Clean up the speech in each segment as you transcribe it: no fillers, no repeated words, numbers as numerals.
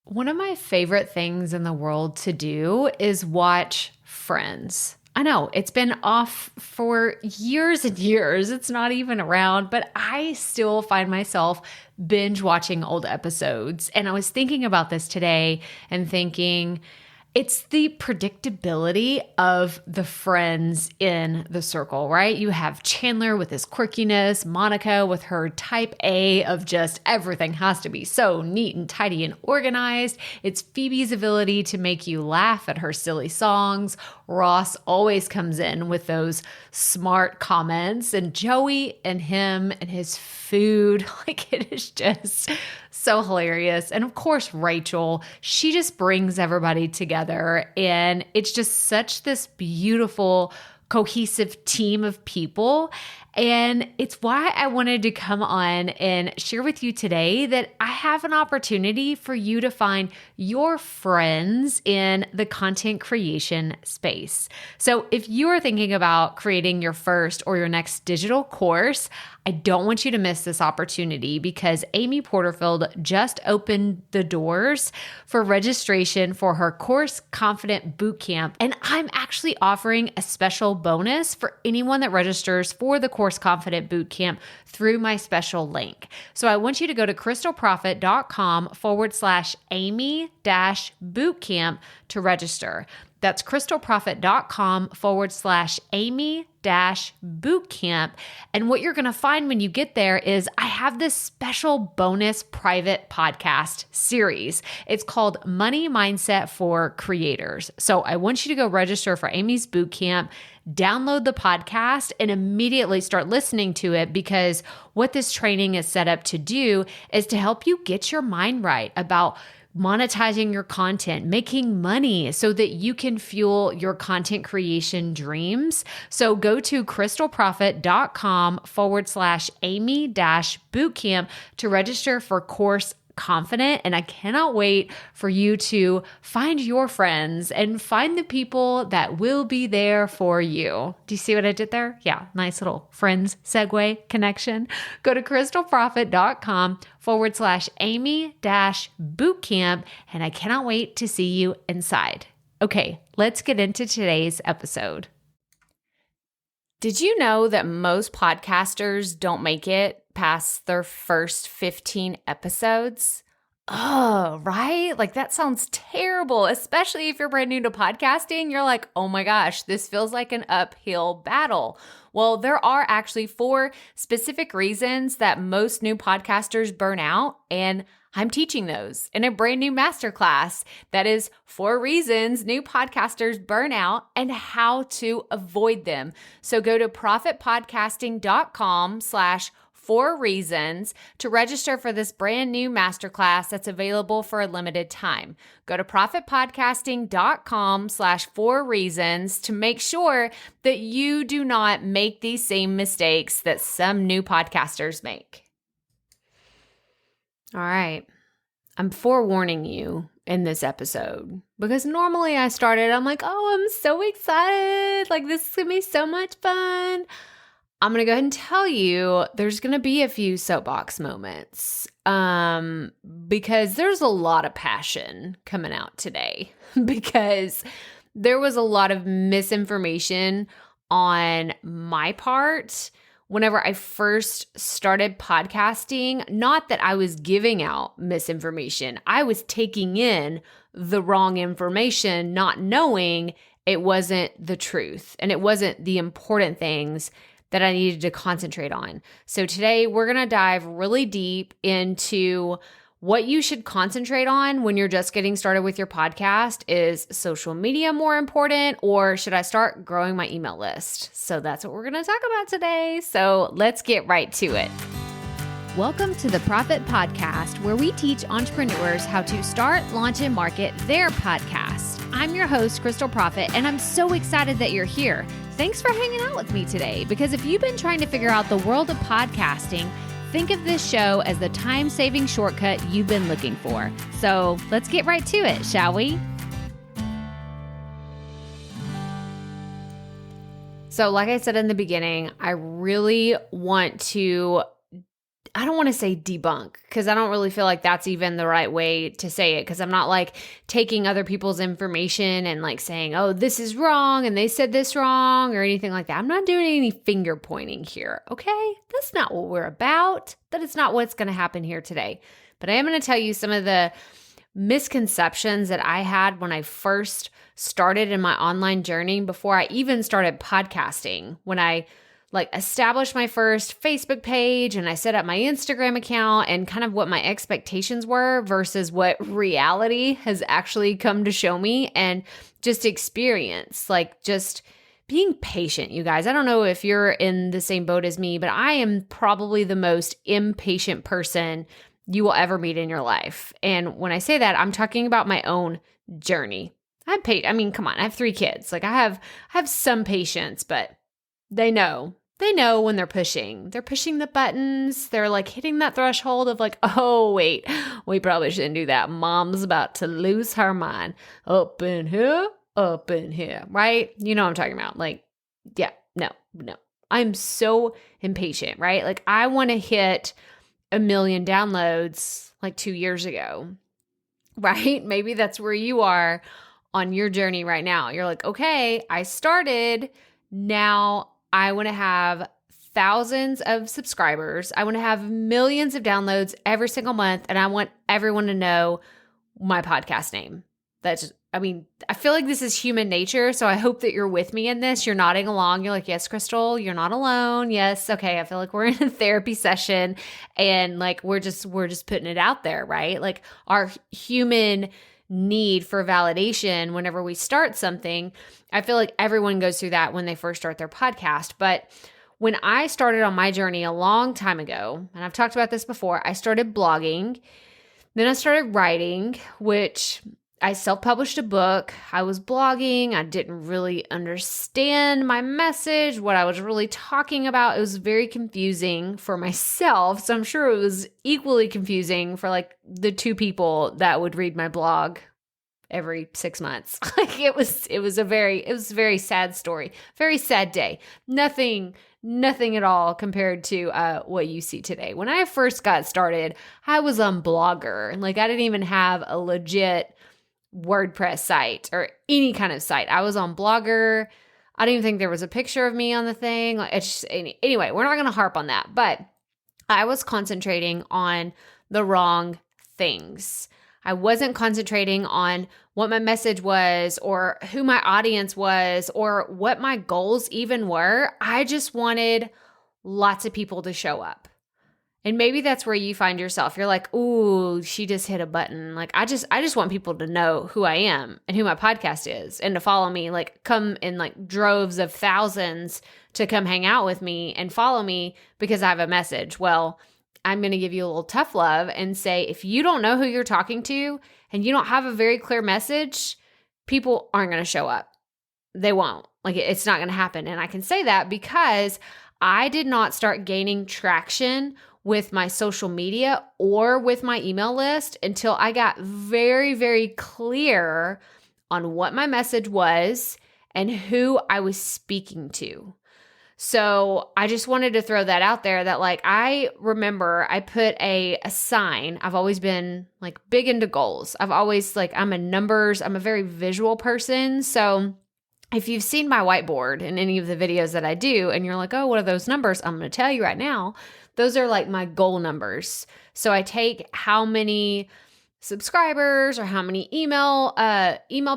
One of my favorite things in the world to do is watch Friends. I know it's been off for years and years. It's not even around, but I still find myself binge watching old episodes. And I was thinking about this today and thinking, it's the predictability of the friends in the circle, right? You have Chandler with his quirkiness, Monica with her type A of just everything has to be so neat and tidy and organized. It's Phoebe's ability to make you laugh at her silly songs. Ross always comes in with those smart comments, and Joey and him and his food, like it is just so hilarious. And of course, Rachel, she just brings everybody together, and it's just such this beautiful, cohesive team of people. And it's why I wanted to come on and share with you today that I have an opportunity for you to find your friends in the content creation space. So if you are thinking about creating your first or your next digital course, I don't want you to miss this opportunity because Amy Porterfield just opened the doors for registration for her Course Confident Bootcamp. And I'm actually offering a special bonus for anyone that registers for the Course Confident Bootcamp through my special link. So I want you to go to krystalprofit.com/Amy-bootcamp to register. That's krystalprofit.com/Amy-bootcamp. And what you're going to find when you get there is I have this special bonus private podcast series. It's called Money Mindset for Creators. So I want you to go register for Amy's bootcamp, download the podcast, and immediately start listening to it, because what this training is set up to do is to help you get your mind right about monetizing your content, making money so that you can fuel your content creation dreams. So go to krystalprofit.com/Amy-bootcamp to register for Course Confident. And I cannot wait for you to find your friends and find the people that will be there for you. Do you see what I did there? Yeah, nice little friends segue connection. Go to krystalprofit.com/Amy-bootcamp. And I cannot wait to see you inside. Okay, let's get into today's episode. Did you know that most podcasters don't make it past their first 15 episodes? Oh, right? Like that sounds terrible, especially if you're brand new to podcasting. You're like, oh my gosh, this feels like an uphill battle. Well, there are actually 4 specific reasons that most new podcasters burn out, and I'm teaching those in a brand new masterclass that is 4 reasons new podcasters burn out and how to avoid them. So go to profitpodcasting.com/4 reasons to register for this brand new masterclass that's available for a limited time. Go to profitpodcasting.com/4 reasons to make sure that you do not make these same mistakes that some new podcasters make. All right. I'm forewarning you in this episode because normally I'm like, oh, I'm so excited. Like this is going to be so much fun. I'm going to go ahead and tell you there's going to be a few soapbox moments because there's a lot of passion coming out today because there was a lot of misinformation on my part whenever I first started podcasting. Not that I was giving out misinformation. I was taking in the wrong information, not knowing it wasn't the truth and it wasn't the important things that I needed to concentrate on. So today we're going to dive really deep into what you should concentrate on when you're just getting started with your podcast. Is social media more important, or should I start growing my email list? So that's what we're going to talk about today. So let's get right to it. Welcome to the Profit Podcast, where we teach entrepreneurs how to start, launch, and market their podcast. I'm your host, Krystal Profit, and I'm so excited that you're here. Thanks for hanging out with me today, because if you've been trying to figure out the world of podcasting, think of this show as the time-saving shortcut you've been looking for. So let's get right to it, shall we? So like I said in the beginning, I really want to I don't want to say debunk, because I don't really feel like that's even the right way to say it, because I'm not like taking other people's information and like saying, oh, this is wrong and they said this wrong or anything like that. I'm not doing any finger pointing here, okay? That's not what we're about. That is not what's going to happen here today. But I am going to tell you some of the misconceptions that I had when I first started in my online journey, before I even started podcasting. When I like established my first Facebook page and I set up my Instagram account, and kind of what my expectations were versus what reality has actually come to show me, and just experience, like just being patient, you guys. I don't know if you're in the same boat as me, but I am probably the most impatient person you will ever meet in your life. And when I say that, I'm talking about my own journey. I mean, come on, I have 3 kids. Like I have some patience, but they know when they're pushing the buttons. They're like hitting that threshold of like, oh, wait, we probably shouldn't do that. Mom's about to lose her mind. Up in here, right? You know what I'm talking about. Like, yeah, no. I'm so impatient, right? Like I want to hit 1 million downloads like 2 years ago, right? Maybe that's where you are on your journey right now. You're like, okay, I started. Now I want to have thousands of subscribers. I want to have millions of downloads every single month. And I want everyone to know my podcast name. I feel like this is human nature. So I hope that you're with me in this. You're nodding along. You're like, yes, Krystal, you're not alone. Yes. Okay. I feel like we're in a therapy session and like, we're just putting it out there, right? Like our human need for validation whenever we start something. I feel like everyone goes through that when they first start their podcast. But when I started on my journey a long time ago, and I've talked about this before, I started blogging. Then I started writing, which I self-published a book. I was blogging. I didn't really understand my message, what I was really talking about. It was very confusing for myself. So I'm sure it was equally confusing for like the 2 people that would read my blog every 6 months. Like it was a very sad story, very sad day. Nothing at all compared to what you see today. When I first got started, I was on Blogger. Like I didn't even have a legit WordPress site or any kind of site. I was on Blogger. I don't even think there was a picture of me on the thing. Anyway, we're not going to harp on that, but I was concentrating on the wrong things. I wasn't concentrating on what my message was or who my audience was or what my goals even were. I just wanted lots of people to show up. And maybe that's where you find yourself. You're like, ooh, she just hit a button. Like, I just want people to know who I am and who my podcast is and to follow me, like come in like droves of thousands to come hang out with me and follow me because I have a message. Well, I'm going to give you a little tough love and say, if you don't know who you're talking to and you don't have a very clear message, people aren't going to show up. They won't. Like, it's not going to happen. And I can say that because I did not start gaining traction with my social media or with my email list until I got very, very clear on what my message was and who I was speaking to. So I just wanted to throw that out there that like, I remember I put a sign. I've always been like big into goals. I'm a very visual person. So if you've seen my whiteboard in any of the videos that I do and you're like, oh, what are those numbers? I'm going to tell you right now. Those are like my goal numbers. So I take how many subscribers or how many email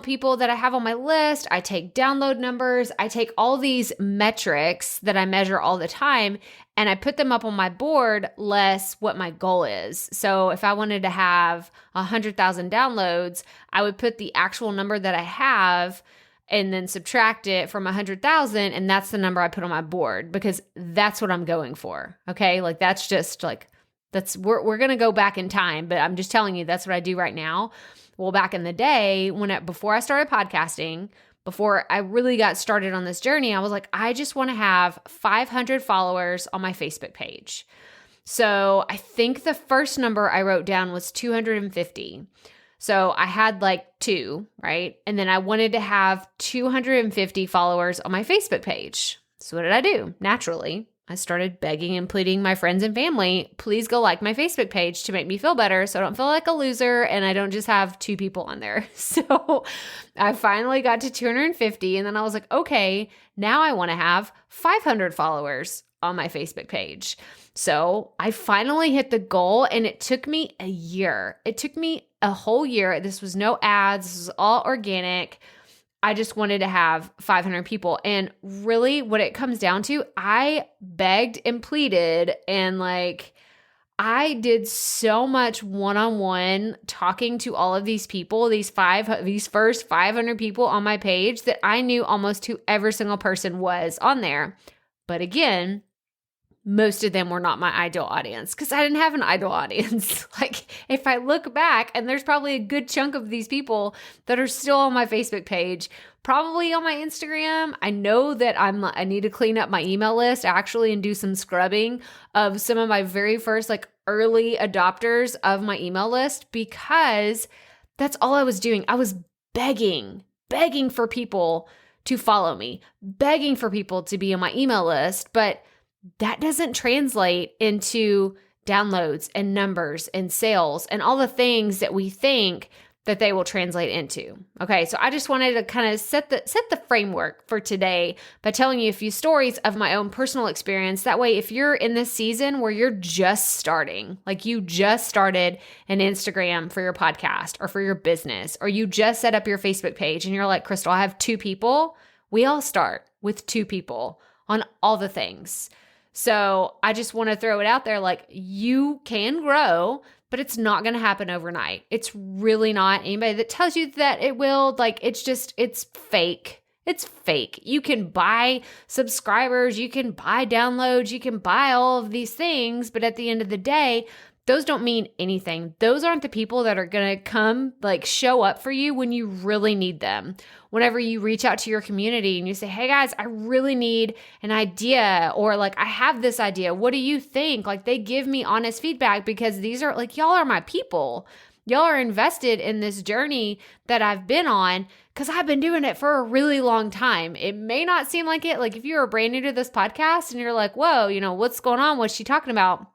people that I have on my list. I take download numbers. I take all these metrics that I measure all the time and I put them up on my board less what my goal is. So if I wanted to have 100,000 downloads, I would put the actual number that I have and then subtract it from 100,000. And that's the number I put on my board because that's what I'm going for. Okay. Like that's just like, we're going to go back in time, but I'm just telling you, that's what I do right now. Well, back in the day before I started podcasting, before I really got started on this journey, I was like, I just want to have 500 followers on my Facebook page. So I think the first number I wrote down was 250. So I had like 2, right? And then I wanted to have 250 followers on my Facebook page. So what did I do? Naturally, I started begging and pleading my friends and family, please go like my Facebook page to make me feel better so I don't feel like a loser and I don't just have 2 people on there. So I finally got to 250 and then I was like, okay, now I want to have 500 followers on my Facebook page. So I finally hit the goal and it took me a year. It took me a whole year. This was no ads. This was all organic. I just wanted to have 500 people. And really what it comes down to, I begged and pleaded and I did so much one-on-one talking to all of these people, these first 500 people on my page that I knew almost who every single person was on there. But again, most of them were not my ideal audience because I didn't have an ideal audience. If I look back, and there's probably a good chunk of these people that are still on my Facebook page, probably on my Instagram. I know that I need to clean up my email list actually and do some scrubbing of some of my very first early adopters of my email list because that's all I was doing. I was begging for people to follow me, begging for people to be on my email list, but that doesn't translate into downloads and numbers and sales and all the things that we think that they will translate into. Okay, so I just wanted to kind of set the framework for today by telling you a few stories of my own personal experience. That way, if you're in this season where you're just starting, you just started an Instagram for your podcast or for your business, or you just set up your Facebook page and you're like, Krystal, I have 2 people. We all start with 2 people on all the things. So I just want to throw it out there, you can grow, but it's not going to happen overnight. It's really not. Anybody that tells you that it will, it's fake. It's fake. You can buy subscribers, you can buy downloads, you can buy all of these things, but at the end of the day, those don't mean anything. Those aren't the people that are going to come show up for you when you really need them. Whenever you reach out to your community and you say, hey guys, I really need an idea, or I have this idea. What do you think? They give me honest feedback because these are y'all are my people. Y'all are invested in this journey that I've been on because I've been doing it for a really long time. It may not seem like it. If you're brand new to this podcast and you're like, whoa, what's going on? What's she talking about?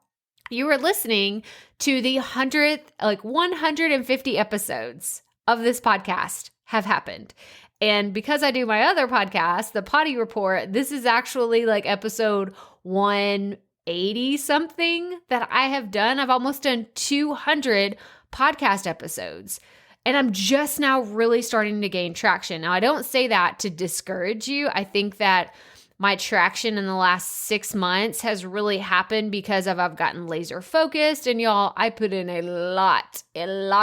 You were listening to the 150 episodes of this podcast have happened. And because I do my other podcast, the Potty Report, this is actually episode 180 something that I have done. I've almost done 200 podcast episodes. And I'm just now really starting to gain traction. Now, I don't say that to discourage you. I think that my traction in the last 6 months has really happened because I've gotten laser focused. And y'all, I put in a lot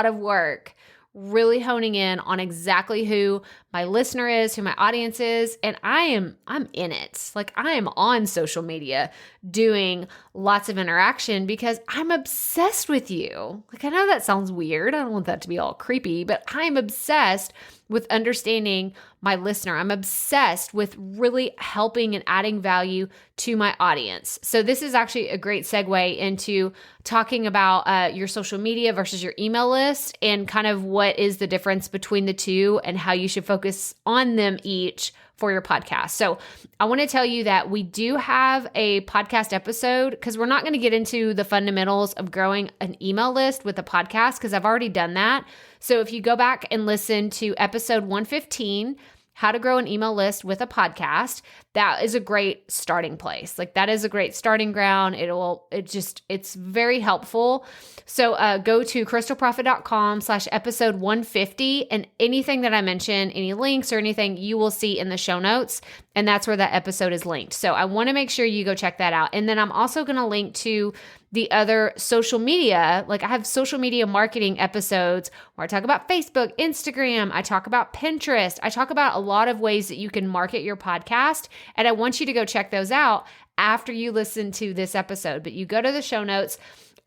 of work really honing in on exactly who my listener is, who my audience is. And I'm in it. I am on social media doing lots of interaction because I'm obsessed with you. I know that sounds weird. I don't want that to be all creepy, but I'm obsessed with understanding my listener. I'm obsessed with really helping and adding value to my audience. So this is actually a great segue into talking about your social media versus your email list and kind of what is the difference between the two and how you should focus on them each for your podcast. So I want to tell you that we do have a podcast episode because we're not going to get into the fundamentals of growing an email list with a podcast because I've already done that. So if you go back and listen to episode 115, how to grow an email list with a podcast, that is a great starting place. That is a great starting ground. It's very helpful. So go to krystalprofit.com/episode 150 and anything that I mention, any links or anything you will see in the show notes. And that's where that episode is linked. So I want to make sure you go check that out. And then I'm also going to link to the other social media. I have social media marketing episodes where I talk about Facebook, Instagram. I talk about Pinterest. I talk about a lot of ways that you can market your podcast. And I want you to go check those out after you listen to this episode. But you go to the show notes.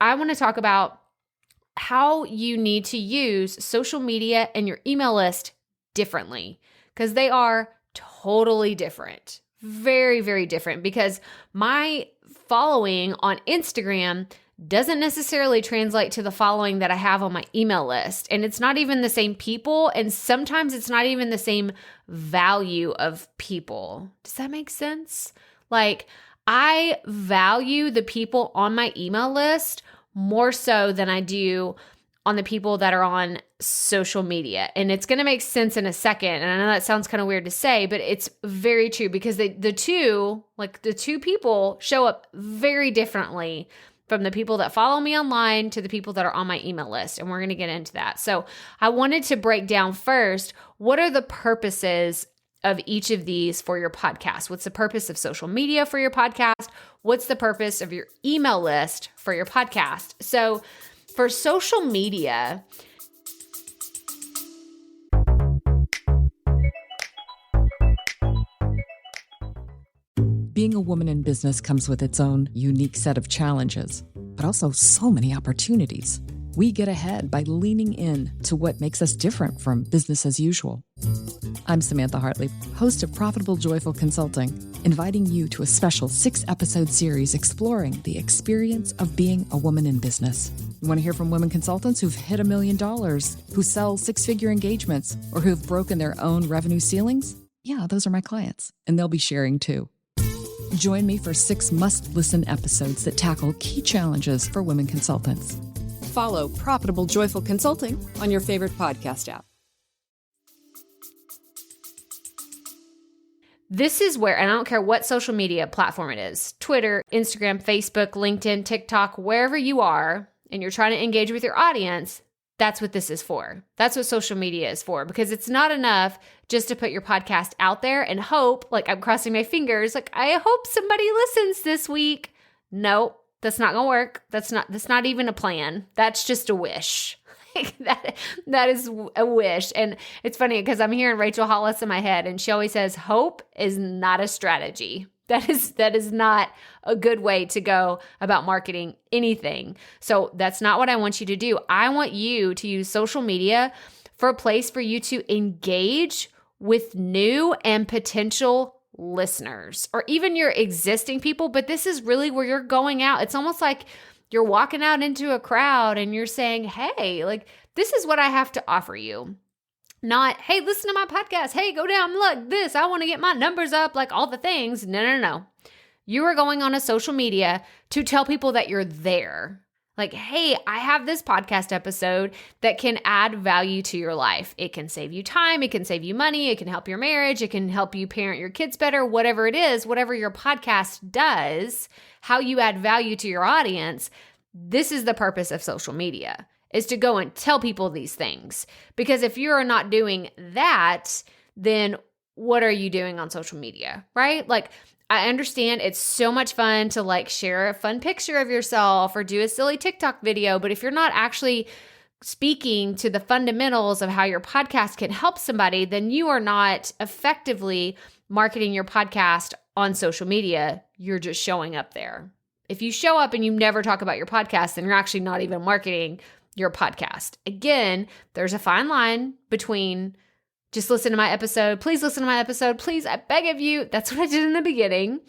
I want to talk about how you need to use social media and your email list differently because they are totally different. Very, very different because my following on Instagram doesn't necessarily translate to the following that I have on my email list. And it's not even the same people. And sometimes it's not even the same value of people. Does that make sense? I value the people on my email list more so than I do on the people that are on social media. And it's going to make sense in a second. And I know that sounds kind of weird to say, but it's very true because the two people show up very differently from the people that follow me online to the people that are on my email list. And we're going to get into that. So I wanted to break down first, what are the purposes of each of these for your podcast? What's the purpose of social media for your podcast? What's the purpose of your email list for your podcast? So for social media, being a woman in business comes with its own unique set of challenges, but also so many opportunities. We get ahead by leaning in to what makes us different from business as usual. I'm Samantha Hartley, host of Profitable Joyful Consulting, inviting you to a special 6-episode series exploring the experience of being a woman in business. You want to hear from women consultants who've hit $1 million, who sell 6-figure engagements, or who've broken their own revenue ceilings? Yeah, those are my clients, and they'll be sharing too. Join me for 6 must-listen episodes that tackle key challenges for women consultants. Follow Profitable Joyful Consulting on your favorite podcast app. This is where, and I don't care what social media platform it is, Twitter, Instagram, Facebook, LinkedIn, TikTok, wherever you are, and you're trying to engage with your audience, that's what this is for. That's what social media is for, because it's not enough just to put your podcast out there and hope, like I'm crossing my fingers, like I hope somebody listens this week. Nope, that's not gonna work. That's not even a plan. That's just a wish. That is a wish. And it's funny because I'm hearing Rachel Hollis in my head, and she always says, hope is not a strategy. That is not a good way to go about marketing anything. So that's not what I want you to do. I want you to use social media for a place for you to engage with new and potential listeners, or even your existing people. But this is really where you're going out. It's almost like you're walking out into a crowd and you're saying, hey, like, this is what I have to offer you. Not, hey, listen to my podcast. Hey, go down, look, this, I want to get my numbers up, like all the things. No. You are going on a social media to tell people that you're there. Like, hey, I have this podcast episode that can add value to your life. It can save you time. It can save you money. It can help your marriage. It can help you parent your kids better. Whatever it is, whatever your podcast does, how you add value to your audience, this is the purpose of social media, is to go and tell people these things. Because if you're not doing that, then what are you doing on social media, right? Like, I understand it's so much fun to like share a fun picture of yourself or do a silly TikTok video, but if you're not actually speaking to the fundamentals of how your podcast can help somebody, then you are not effectively marketing your podcast on social media. You're just showing up there. If you show up and you never talk about your podcast, then you're actually not even marketing your podcast. Again, there's a fine line between just listen to my episode. Please listen to my episode. Please, I beg of you. That's what I did in the beginning.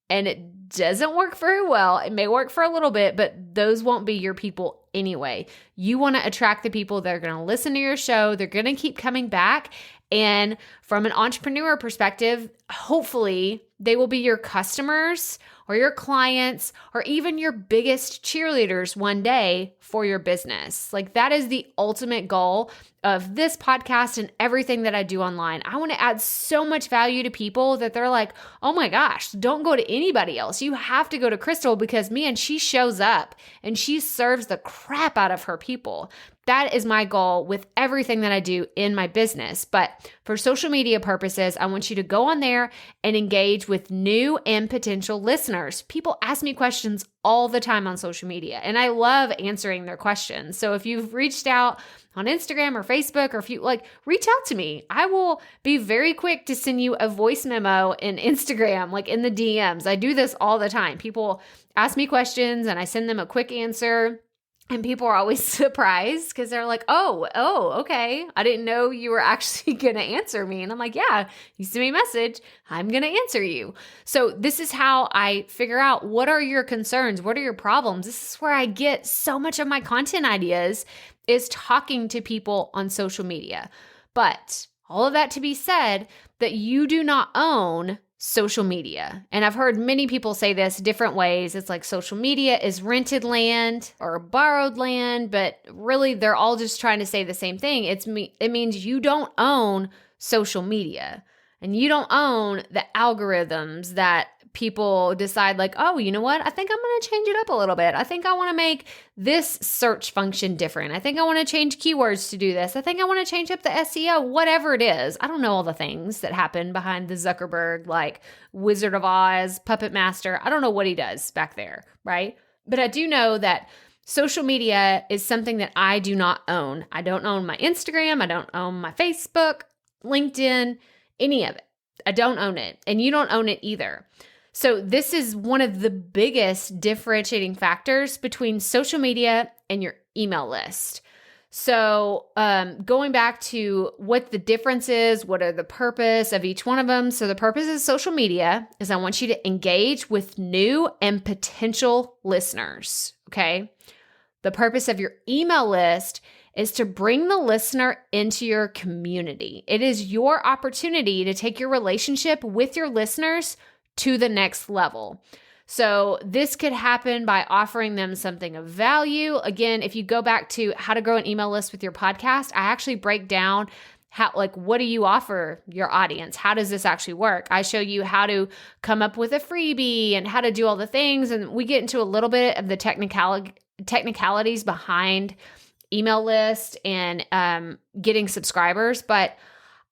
And it doesn't work very well. It may work for a little bit, but those won't be your people anyway. You want to attract the people that are going to listen to your show. They're going to keep coming back. And from an entrepreneur perspective, hopefully they will be your customers or your clients or even your biggest cheerleaders one day for your business. Like, that is the ultimate goal of this podcast and everything that I do online. I want to add so much value to people that they're like, oh my gosh, don't go to anybody else. You have to go to Krystal because, man, she shows up and she serves the crap out of her people. That is my goal with everything that I do in my business. But for social media purposes, I want you to go on there and engage with new and potential listeners. People ask me questions all the time on social media, and I love answering their questions. So if you've reached out on Instagram or Facebook, or if you like, reach out to me. I will be very quick to send you a voice memo in Instagram, like in the DMs. I do this all the time. People ask me questions and I send them a quick answer. And people are always surprised because they're like, oh, okay. I didn't know you were actually going to answer me. And I'm like, yeah, you send me a message. I'm going to answer you. So this is how I figure out what are your concerns? What are your problems? This is where I get so much of my content ideas, is talking to people on social media. But all of that to be said, that you do not own social media. And I've heard many people say this different ways. It's like social media is rented land or borrowed land, but really they're all just trying to say the same thing. It means you don't own social media and you don't own the algorithms that people decide like, oh, you know what? I think I'm going to change it up a little bit. I think I want to make this search function different. I think I want to change keywords to do this. I think I want to change up the SEO, whatever it is. I don't know all the things that happen behind the Zuckerberg, like Wizard of Oz, Puppet Master. I don't know what he does back there, right? But I do know that social media is something that I do not own. I don't own my Instagram. I don't own my Facebook, LinkedIn, any of it. I don't own it. And you don't own it either. So this is one of the biggest differentiating factors between social media and your email list. So going back to what the difference is, what are the purpose of each one of them? So the purpose of social media is I want you to engage with new and potential listeners, okay? The purpose of your email list is to bring the listener into your community. It is your opportunity to take your relationship with your listeners to the next level. So this could happen by offering them something of value. Again, if you go back to how to grow an email list with your podcast, I actually break down how, like, what do you offer your audience? How does this actually work? I show you how to come up with a freebie and how to do all the things. And we get into a little bit of the technicalities behind email list and getting subscribers. But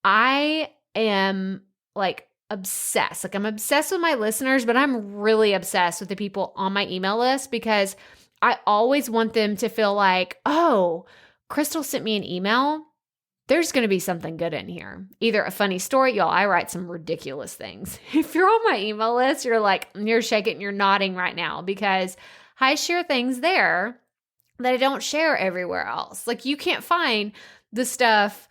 I am like obsessed. Like I'm obsessed with my listeners, but I'm really obsessed with the people on my email list because I always want them to feel like, oh, Krystal sent me an email. There's going to be something good in here. Either a funny story. Y'all, I write some ridiculous things. If you're on my email list, you're shaking, you're nodding right now because I share things there that I don't share everywhere else. Like you can't find the stuff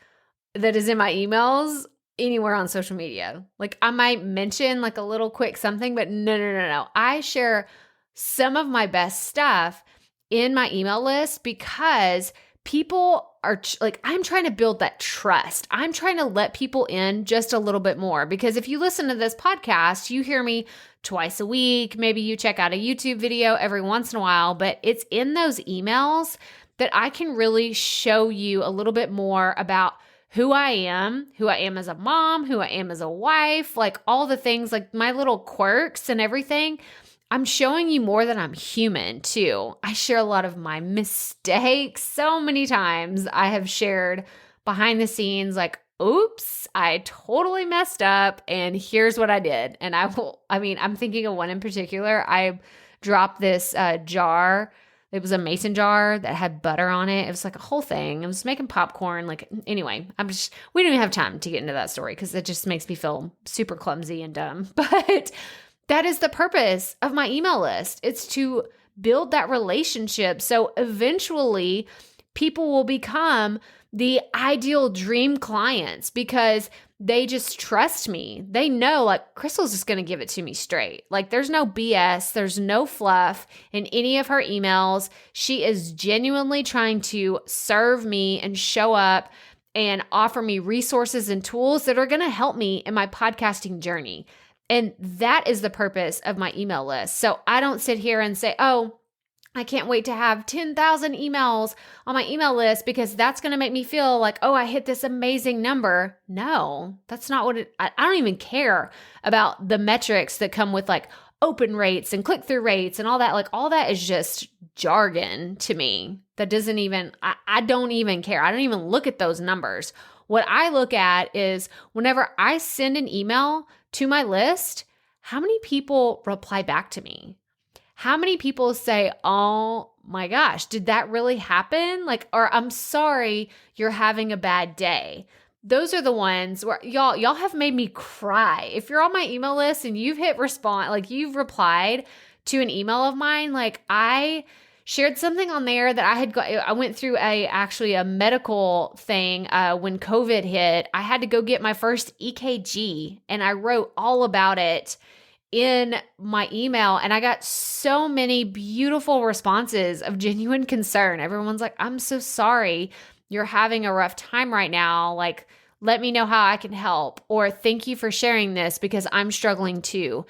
that is in my emails anywhere on social media. Like I might mention like a little quick something, but no. I share some of my best stuff in my email list because people are like, I'm trying to build that trust. I'm trying to let people in just a little bit more because if you listen to this podcast, you hear me twice a week. Maybe you check out a YouTube video every once in a while, but it's in those emails that I can really show you a little bit more about who I am as a mom, who I am as a wife, like all the things, like my little quirks and everything. I'm showing you more than I'm human too. I share a lot of my mistakes. So many times I have shared behind the scenes, like, oops, I totally messed up and here's what I did. And I'm thinking of one in particular. I dropped this jar. It was a mason jar that had butter on it. It was like a whole thing. I was making popcorn. Like, anyway, we don't even have time to get into that story because it just makes me feel super clumsy and dumb. But that is the purpose of my email list. It's to build that relationship. So eventually people will become the ideal dream clients because they just trust me. They know like Krystal's just going to give it to me straight. Like there's no BS. There's no fluff in any of her emails. She is genuinely trying to serve me and show up and offer me resources and tools that are going to help me in my podcasting journey. And that is the purpose of my email list. So I don't sit here and say, oh, I can't wait to have 10,000 emails on my email list because that's going to make me feel like, oh, I hit this amazing number. No, that's not what I don't even care about the metrics that come with like open rates and click-through rates and all that. Like all that is just jargon to me. That doesn't even, I don't even care. I don't even look at those numbers. What I look at is whenever I send an email to my list, how many people reply back to me? How many people say, oh my gosh, did that really happen? Like, or I'm sorry, you're having a bad day. Those are the ones where y'all have made me cry. If you're on my email list and you've hit respond, like you've replied to an email of mine, like I shared something on there that I went through a medical thing when COVID hit. I had to go get my first EKG and I wrote all about it in my email and I got so many beautiful responses of genuine concern. Everyone's like, I'm so sorry you're having a rough time right now. Like, let me know how I can help, or thank you for sharing this because I'm struggling too.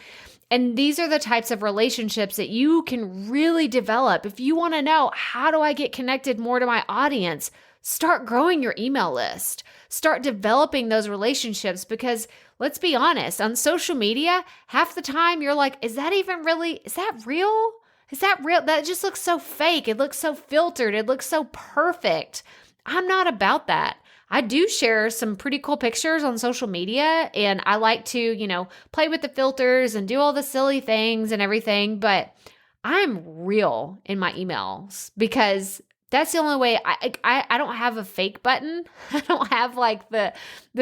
And these are the types of relationships that you can really develop. If you want to know, how do I get connected more to my audience? Start growing your email list. Start developing those relationships, because let's be honest, on social media, half the time you're like, is that real? Is that real? That just looks so fake. It looks so filtered. It looks so perfect. I'm not about that. I do share some pretty cool pictures on social media, and I like to, play with the filters and do all the silly things and everything, but I'm real in my emails, because that's the only way. I don't have a fake button. I don't have like the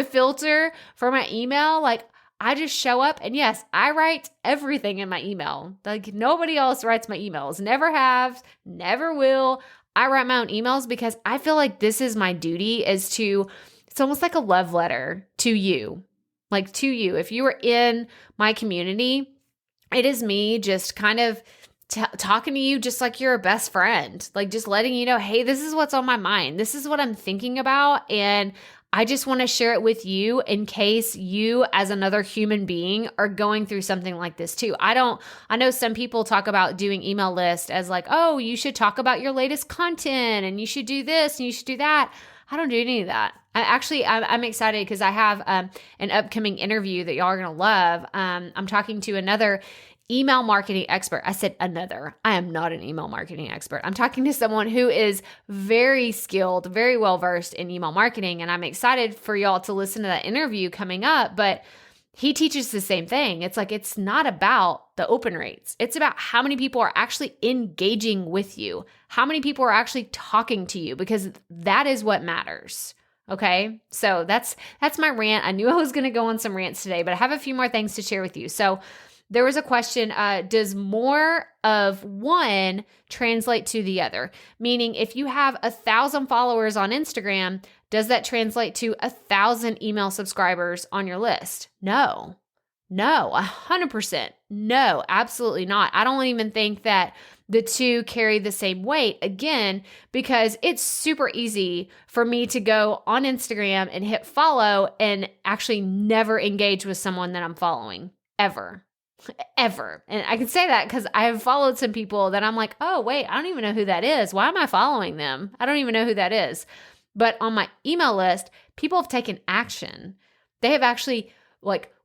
filter for my email. Like, I just show up, and yes, I write everything in my email. Like, nobody else writes my emails. Never have, never will. I write my own emails because I feel like this is my duty, it's almost like a love letter to you. Like, to you. If you were in my community, it is me just kind of talking to you just like you're a best friend, like just letting you know, hey, this is what's on my mind. This is what I'm thinking about. And I just want to share it with you in case you, as another human being, are going through something like this too. I know some people talk about doing email lists as like, oh, you should talk about your latest content and you should do this and you should do that. I don't do any of that. I'm excited because I have an upcoming interview that y'all are going to love. I'm talking to another email marketing expert. I said another. I am not an email marketing expert. I'm talking to someone who is very skilled, very well-versed in email marketing, and I'm excited for y'all to listen to that interview coming up, but he teaches the same thing. It's like, it's not about the open rates. It's about how many people are actually engaging with you, how many people are actually talking to you, because that is what matters. Okay. So that's my rant. I knew I was going to go on some rants today, but I have a few more things to share with you. So there was a question, does more of one translate to the other? Meaning, if you have 1,000 followers on Instagram, does that translate to 1,000 email subscribers on your list? No, 100%. No, absolutely not. I don't even think that the two carry the same weight, again, because it's super easy for me to go on Instagram and hit follow and actually never engage with someone that I'm following, ever. And I can say that because I have followed some people that I'm like, oh, wait, I don't even know who that is. Why am I following them? I don't even know who that is. But on my email list, people have taken action. They have actually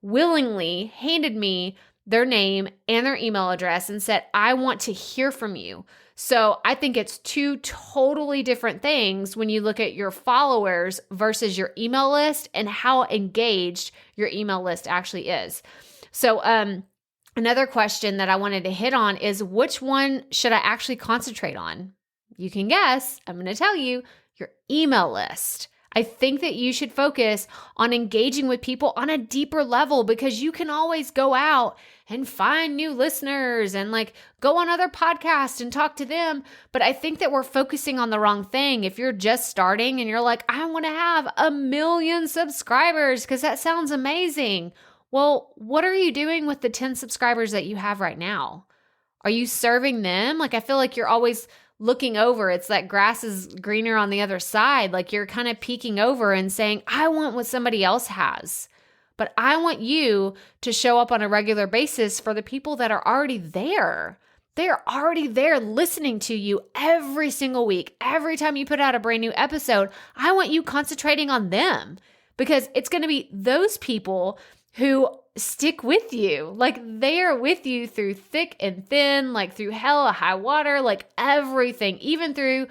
willingly handed me their name and their email address and said, I want to hear from you. So I think it's two totally different things when you look at your followers versus your email list and how engaged your email list actually is. So, another question that I wanted to hit on is, which one should I actually concentrate on? You can guess. I'm going to tell you, your email list. I think that you should focus on engaging with people on a deeper level, because you can always go out and find new listeners and go on other podcasts and talk to them. But I think that we're focusing on the wrong thing. If you're just starting and you're like, I want to have 1 million subscribers because that sounds amazing. Well, what are you doing with the 10 subscribers that you have right now? Are you serving them? I feel like you're always looking over. It's like grass is greener on the other side. You're kind of peeking over and saying, I want what somebody else has. But I want you to show up on a regular basis for the people that are already there. They're already there listening to you every single week. Every time you put out a brand new episode, I want you concentrating on them, because it's going to be those people who stick with you. They are with you through thick and thin, through hell, high water, everything, even through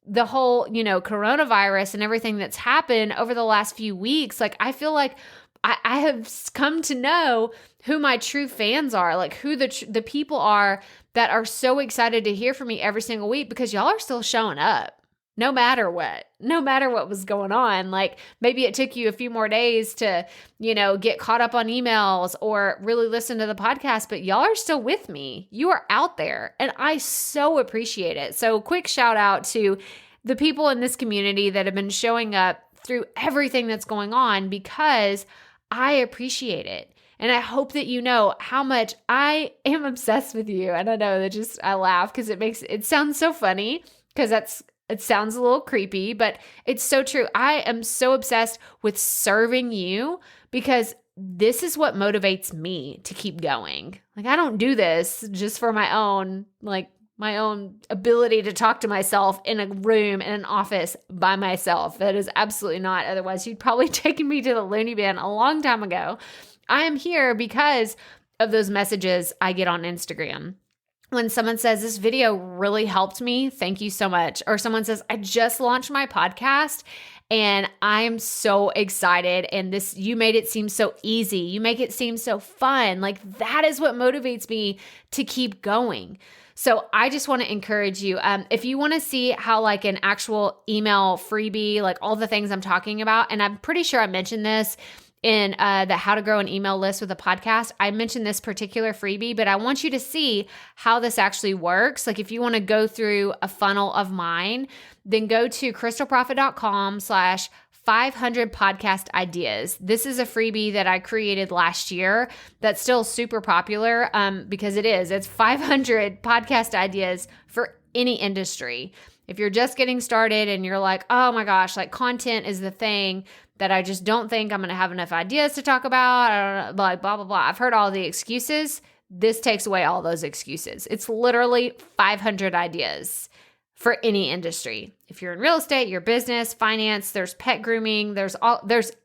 the whole, coronavirus and everything that's happened over the last few weeks. I feel like I have come to know who my true fans are, who the people are that are so excited to hear from me every single week, because y'all are still showing up. No matter what was going on. Maybe it took you a few more days to, get caught up on emails or really listen to the podcast, but y'all are still with me. You are out there, and I so appreciate it. So quick shout out to the people in this community that have been showing up through everything that's going on, because I appreciate it. And I hope that you know how much I am obsessed with you. And I know that I laugh because it sounds so funny, because that's It sounds a little creepy, but it's so true. I am so obsessed with serving you because this is what motivates me to keep going. Like, I don't do this just for my own ability to talk to myself in a room, in an office by myself. That is absolutely not. Otherwise, you'd probably taken me to the loony bin a long time ago. I am here because of those messages I get on Instagram. When someone says, this video really helped me, thank you so much. Or someone says, I just launched my podcast and I'm so excited. And you made it seem so easy. You make it seem so fun. Like, that is what motivates me to keep going. So I just want to encourage you, if you want to see how like an actual email freebie, like all the things I'm talking about, and I'm pretty sure I mentioned this in the How to Grow an Email List with a Podcast. I mentioned this particular freebie, but I want you to see how this actually works. Like, if you want to go through a funnel of mine, then go to krystalprofit.com/500 podcast ideas. This is a freebie that I created last year that's still super popular because it's 500 podcast ideas for any industry. If you're just getting started and you're like, oh my gosh, like content is the thing that I just don't think I'm going to have enough ideas to talk about, I don't know, like blah, blah, blah. I've heard all the excuses. This takes away all those excuses. It's literally 500 ideas for any industry. If you're in real estate, your business, finance, there's pet grooming, there's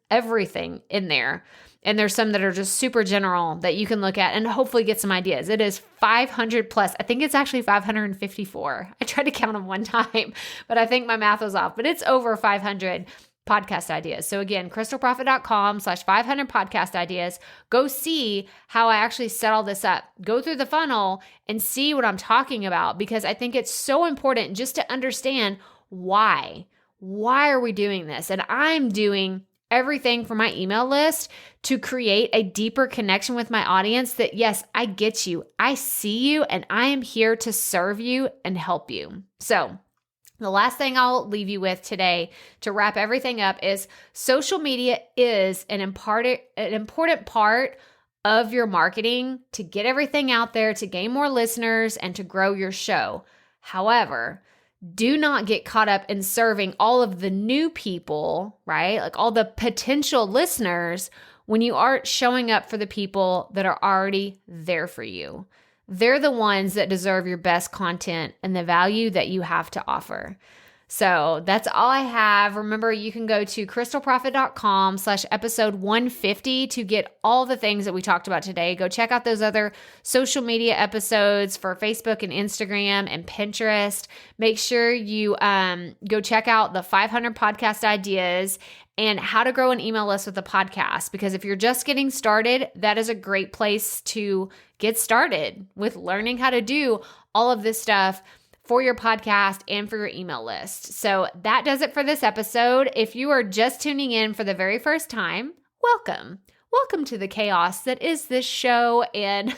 everything in there. And there's some that are just super general that you can look at and hopefully get some ideas. It is 500 plus. I think it's actually 554. I tried to count them one time, but I think my math was off. But it's over 500 podcast ideas. So again, krystalprofit.com/500 podcast ideas. Go see how I actually set all this up. Go through the funnel and see what I'm talking about, because I think it's so important just to understand why. Why are we doing this? And I'm doing everything for my email list to create a deeper connection with my audience that, yes, I get you. I see you, and I am here to serve you and help you. So the last thing I'll leave you with today to wrap everything up is social media is an important part of your marketing to get everything out there, to gain more listeners, and to grow your show. However, do not get caught up in serving all of the new people, right? Like all the potential listeners, when you aren't showing up for the people that are already there for you. They're the ones that deserve your best content and the value that you have to offer. So that's all I have. Remember, you can go to krystalprofit.com/episode 150 to get all the things that we talked about today. Go check out those other social media episodes for Facebook and Instagram and Pinterest. Make sure you go check out the 500 podcast ideas and how to grow an email list with a podcast. Because if you're just getting started, that is a great place to get started with learning how to do all of this stuff for your podcast and for your email list. So that does it for this episode. If you are just tuning in for the very first time, welcome. Welcome to the chaos that is this show. And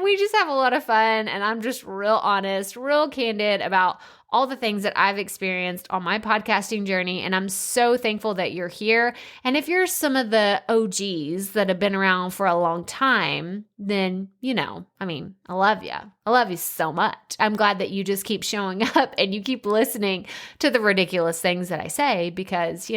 we just have a lot of fun. And I'm just real honest, real candid about all the things that I've experienced on my podcasting journey. And I'm so thankful that you're here. And if you're some of the OGs that have been around for a long time, then, I love you. I love you so much. I'm glad that you just keep showing up and you keep listening to the ridiculous things that I say because,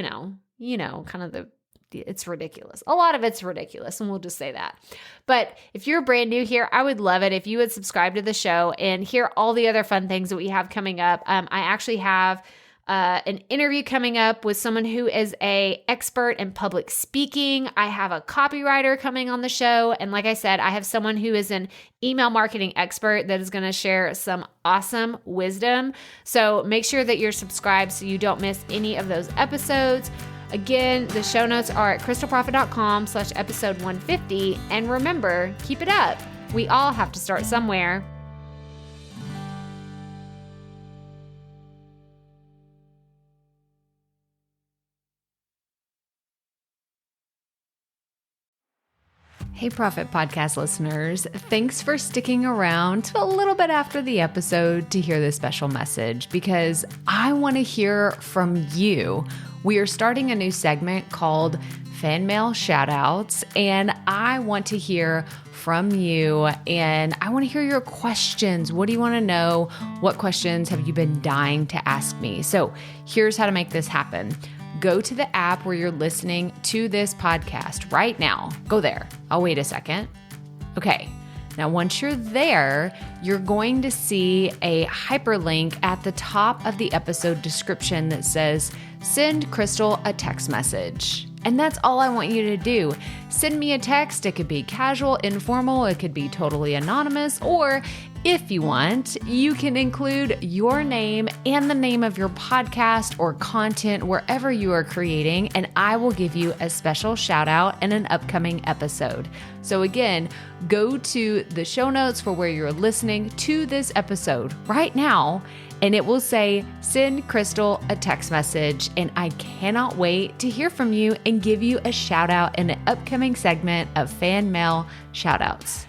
it's ridiculous. A lot of it's ridiculous, and we'll just say that. But if you're brand new here, I would love it if you would subscribe to the show and hear all the other fun things that we have coming up. I actually have an interview coming up with someone who is an expert in public speaking. I have a copywriter coming on the show. And like I said, I have someone who is an email marketing expert that is going to share some awesome wisdom. So make sure that you're subscribed so you don't miss any of those episodes. Again, the show notes are at krystalprofit.com/episode 150. And remember, keep it up. We all have to start somewhere. Hey, Profit Podcast listeners. Thanks for sticking around to a little bit after the episode to hear this special message because I want to hear from you. We are starting a new segment called fan mail shout outs, and I want to hear from you, and I want to hear your questions. What do you want to know? What questions have you been dying to ask me? So here's how to make this happen. Go to the app where you're listening to this podcast right now. Go there. I'll wait a second. Okay. Now, once you're there, you're going to see a hyperlink at the top of the episode description that says, send Krystal a text message. And that's all I want you to do. Send me a text. It could be casual, informal. It could be totally anonymous. Or if you want, you can include your name and the name of your podcast or content wherever you are creating, and I will give you a special shout out in an upcoming episode. So again, go to the show notes for where you're listening to this episode right now, and it will say, send Krystal a text message. And I cannot wait to hear from you and give you a shout out in an upcoming segment of Fan Mail Shout Outs.